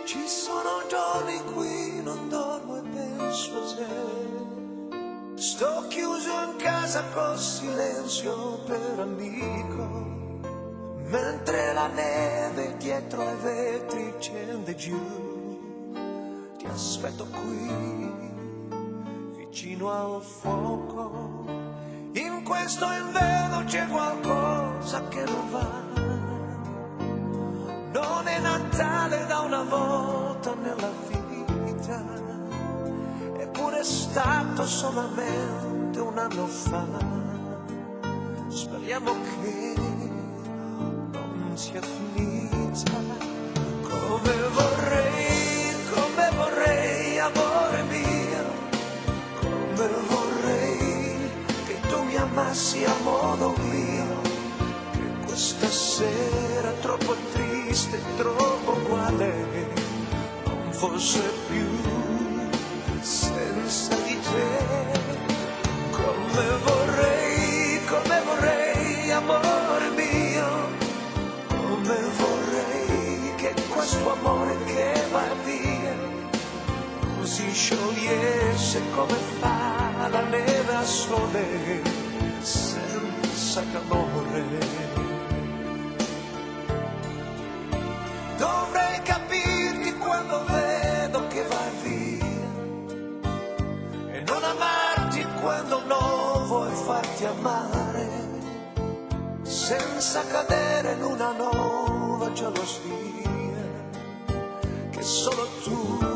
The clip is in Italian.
Ci sono giorni in cui non dormo e penso a te. Sto chiuso in casa col silenzio per amico, mentre la neve dietro ai vetri scende giù. Ti aspetto qui, vicino al fuoco. In questo inverno c'è qualcosa che non va. Non è Natale da una volta nella vita, eppure è stato solamente un anno fa. Speriamo che non sia finita. Come vorrei, amore mio, come vorrei che tu mi amassi a modo mio, che questa sera troppo triste, troppo uguale non fosse più senza di te. Come vorrei, amore mio, come vorrei che questo amore che va via non si sciogliesse come fa la neve al sole senza calore. Dovrei capirti quando vedo che vai via e non amarti quando non vuoi farti amare, senza cadere in una nuova gelosia che solo tu